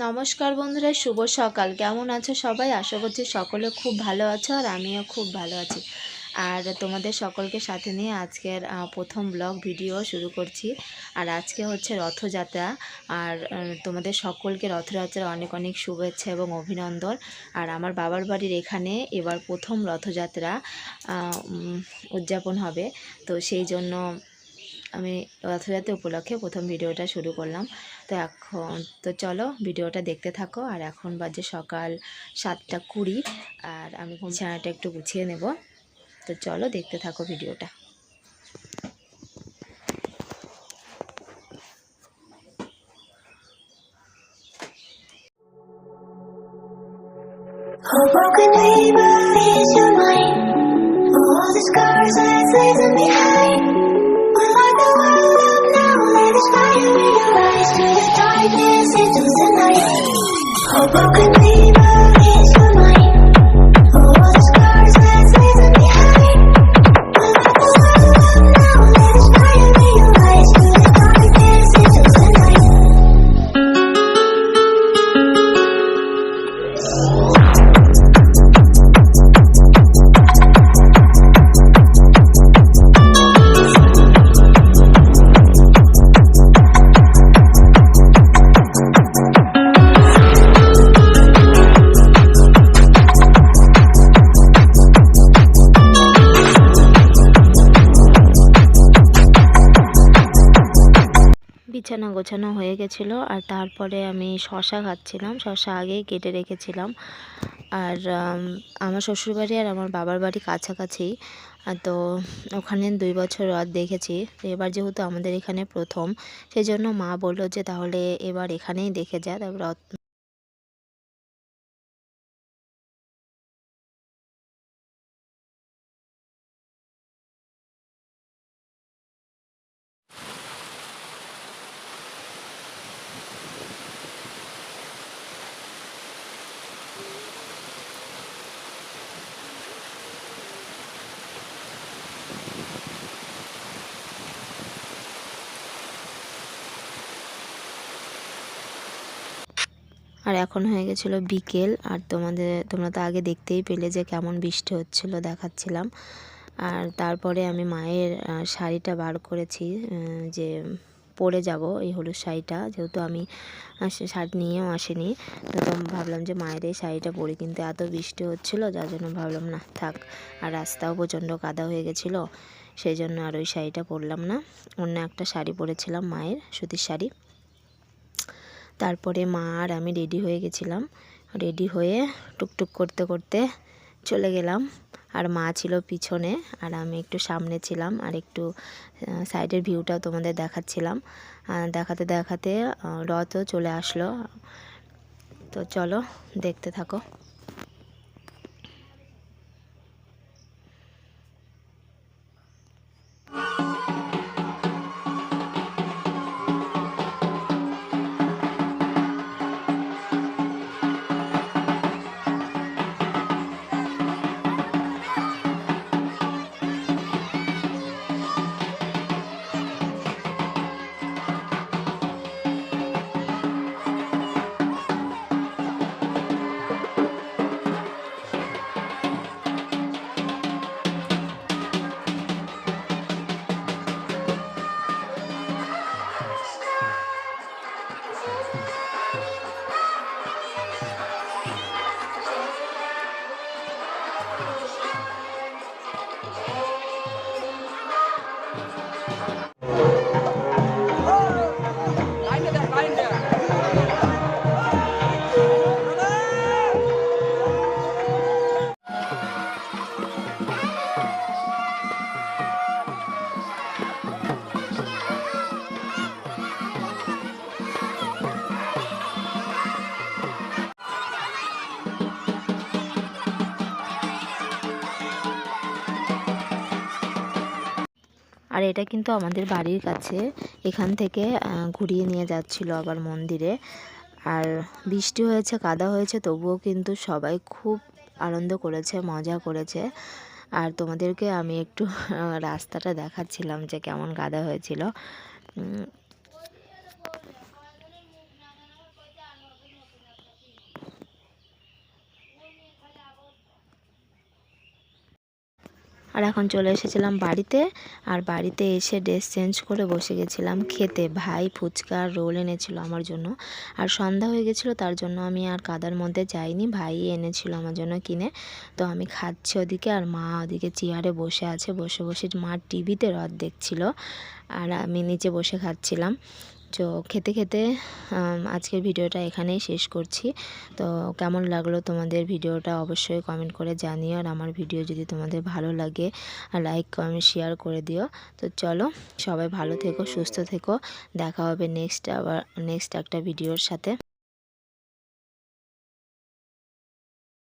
নমস্কার বন্ধুরা, শুভ সকাল। কেমন আছো সবাই? আশা করছি সকলে খুব ভালো আছো আর আমিও খুব ভালো আছি। আর তোমাদের সকলকে সাথে নিয়ে আজকের প্রথম ব্লগ ভিডিও শুরু করছি। আর আজকে হচ্ছে রথযাত্রা। আর তোমাদের সকলকে রথযাত্রার অনেক অনেক শুভেচ্ছা এবং অভিনন্দন। আর আমার বাবার বাড়ির এখানে এবার প্রথম রথযাত্রা উদযাপন হবে, তো সেই জন্য আমি রথযাত্রা উপলক্ষে প্রথম ভিডিওটা শুরু করলাম। তো এখন তো চলো ভিডিওটা দেখতে থাকো। আর এখন বাজে সকাল 7:20 আর আমি বিছানাটা একটু গুছিয়ে নেব। তো চলো দেখতে থাকো ভিডিওটা। বিছানা গোছানো হয়ে গেছিলো আর তারপরে আমি শশা খাচ্ছিলাম। শশা আগেই কেটে রেখেছিলাম। আর আমার শ্বশুরবাড়ি আর আমার বাবার বাড়ি কাছাকাছি, তো ওখানে 2 বছর রথ দেখেছি। তো এবার যেহেতু আমাদের এখানে প্রথম, সেই জন্য মা বললো যে তাহলে এবার এখানেই দেখে যা। তারপর রথ আর এখন হয়ে গেছিলো বিকেল। আর তোমরা তো আগে দেখতেই পেলে যে কেমন বৃষ্টি হচ্ছিলো, দেখাচ্ছিলাম। আর তারপরে আমি মায়ের শাড়িটা বার করেছি, যে পরে যাব এই হলুদ শাড়িটা, যেহেতু আমি শাড়ি নিয়েও আসিনি। তো ভাবলাম যে মায়ের এই শাড়িটা পরি, কিন্তু এত বৃষ্টি হচ্ছিলো যার জন্য ভাবলাম না থাক। আর রাস্তাও প্রচণ্ড কাদা হয়ে গেছিলো, সেই জন্য আর ওই শাড়িটা পরলাম না। অন্য একটা শাড়ি পরেছিলাম, মায়ের সুতির শাড়ি। তারপরে মা আর আমি রেডি হয়ে গেছিলাম। রেডি হয়ে টুকটুক করতে করতে চলে গেলাম। আর মা ছিল পিছনে আর আমি একটু সামনে ছিলাম, আর একটু সাইডের ভিউটাও তোমাদের দেখাচ্ছিলাম। দেখাতে দেখাতে রথও চলে আসলো। তো চলো দেখতে থাকো। আর এটা কিন্তু আমাদের বাড়ির কাছে, এখান থেকে ঘুরিয়ে নিয়ে যাচ্ছিল আবার মন্দিরে। আর বৃষ্টি হয়েছে, কাদা হয়েছে, তবুও কিন্তু সবাই খুব আনন্দ করেছে, মজা করেছে। আর তোমাদেরকে আমি একটু রাস্তাটা দেখাচ্ছিলাম যে কেমন কাদা হয়েছিল। আর এখন চলে এসেছিলাম বাড়িতে। আর বাড়িতে এসে ড্রেস চেঞ্জ করে বসে গেছিলাম খেতে। ভাই ফুচকা রোল এনেছিল আমার জন্য। আর সন্ধ্যা হয়ে গেছিলো, তার জন্য আমি আর কাদার মধ্যে যাইনি, ভাই এনেছিল আমার জন্য কিনে। তো আমি খাচ্ছি ওদিকে, আর মা ওদিকে চেয়ারে বসে আছে, বসে বসে মা টিভিতে রথ দেখছিল আর আমি নিচে বসে খাচ্ছিলাম। তো খেতে খেতে আজকের ভিডিওটা এখানেই শেষ করছি। তো কেমন লাগলো তোমাদের ভিডিওটা অবশ্যই কমেন্ট করে জানিও। আর আমার ভিডিও যদি তোমাদের ভালো লাগে লাইক কমেন্ট শেয়ার করে দিও। তো চলো, সবাই ভালো থেকো, সুস্থ থেকো, দেখা হবে নেক্সট একটা ভিডিওর সাথে।